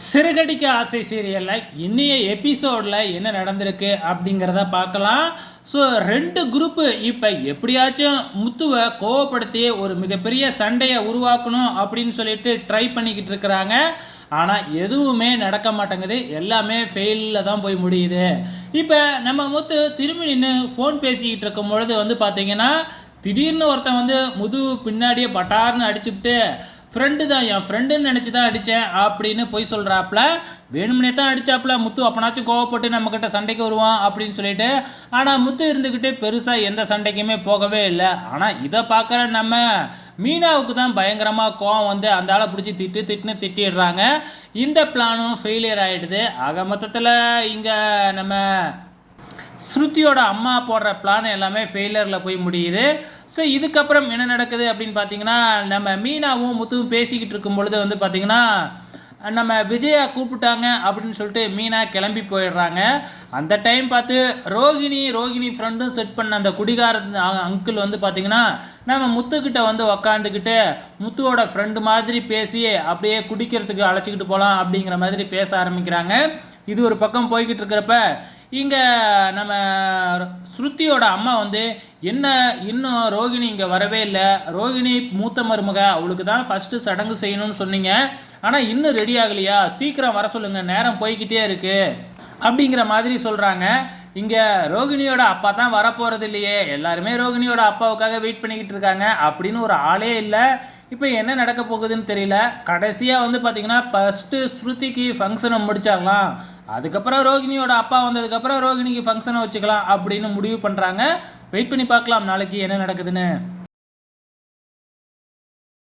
சிறுகடிக்க ஆசை சீரியலில் இன்னைய எபிசோடில் என்ன நடந்திருக்கு அப்படிங்கிறத பார்க்கலாம். ஸோ 2 குரூப்பு இப்போ எப்படியாச்சும் முத்துவை கோவப்படுத்தி ஒரு மிகப்பெரிய சண்டையை உருவாக்கணும் அப்படின்னு சொல்லிட்டு ட்ரை பண்ணிக்கிட்டு இருக்கிறாங்க. ஆனால் எதுவுமே நடக்க மாட்டேங்குது, எல்லாமே ஃபெயிலில் தான் போய் முடியுது. இப்போ நம்ம முத்து திரும்பி நின்று ஃபோன் பேசிக்கிட்டு இருக்கும் பொழுது பார்த்தீங்கன்னா, திடீர்னு ஒருத்தன் முதுகு பின்னாடியே பட்டார்னு அடிச்சுக்கிட்டு, ஃப்ரெண்டு தான், என் ஃப்ரெண்டுன்னு நினச்சி தான் அடித்தேன் அப்படின்னு போய் சொல்கிறாப்புல. வேணும்னே தான் அடித்தாப்புல. முத்து அப்போனாச்சும் கோவப்பட்டு நம்மக்கிட்ட சண்டைக்கு வருவான் அப்படின்னு சொல்லிட்டு. ஆனால் முத்து இருந்துக்கிட்டு பெருசாக எந்த சண்டைக்குமே போகவே இல்லை. ஆனால் இதை பார்க்குற நம்ம மீனாவுக்கு தான் பயங்கரமாக கோவம் அந்த ஆளை பிடிச்சி திட்டுன்னு திட்டிடுறாங்க. இந்த பிளானும் ஃபெயிலியர் ஆகிடுது. ஆக மொத்தத்தில் இங்கே நம்ம ஸ்ருதியோட அம்மா போடுற பிளான் எல்லாமே ஃபெயிலியரில் போய் முடியுது. ஸோ இதுக்கப்புறம் என்ன நடக்குது அப்படின்னு பார்த்தீங்கன்னா, நம்ம மீனாவும் முத்துவும் பேசிக்கிட்டு இருக்கும் பொழுது பார்த்தீங்கன்னா, நம்ம விஜயா கூப்பிட்டாங்க அப்படின்னு சொல்லிட்டு மீனா கிளம்பி போயிடுறாங்க. அந்த டைம் பார்த்து ரோகிணி ஃப்ரெண்டும் செட் பண்ண அந்த குடிகார அங்கிள் பார்த்தீங்கன்னா, நம்ம முத்துக்கிட்ட உக்காந்துக்கிட்டு முத்துவோட ஃப்ரெண்டு மாதிரி பேசி அப்படியே குடிக்கிறதுக்கு அழைச்சிக்கிட்டு போகலாம் அப்படிங்கிற மாதிரி பேச ஆரம்பிக்கிறாங்க. இது ஒரு பக்கம் போய்கிட்டு இருக்கிறப்ப இங்கே நம்ம ஸ்ருதியோட அம்மா என்ன இன்னும் ரோகிணி இங்கே வரவே இல்லை, ரோகிணி மூத்த மருமக, அவளுக்கு தான் ஃபஸ்ட்டு சடங்கு செய்யணும்னு சொன்னீங்க, ஆனால் இன்னும் ரெடி ஆகலையா, சீக்கிரம் வர சொல்லுங்கள், நேரம் போய்கிட்டே இருக்குது அப்படிங்கிற மாதிரி சொல்கிறாங்க. இங்கே ரோகிணியோட அப்பா தான் வரப்போகிறது இல்லையே, எல்லாருமே ரோகிணியோட அப்பாவுக்காக வெயிட் பண்ணிக்கிட்டு இருக்காங்க அப்படின்னு ஒரு ஆளே இல்லை. இப்போ என்ன நடக்க போகுதுன்னு தெரியல. கடைசியாக பார்த்தீங்கன்னா ஃபஸ்ட்டு ஸ்ருதிக்கு ஃபங்க்ஷனை முடிச்சிடலாம், அதுக்கப்புறம் ரோகிணியோட அப்பா வந்ததுக்கப்புறம் ரோகிணிக்கு ஃபங்க்ஷனை வச்சுக்கலாம் அப்படின்னு முடிவு பண்ணுறாங்க. வெயிட் பண்ணி பார்க்கலாம் நாளைக்கு என்ன நடக்குதுன்னு.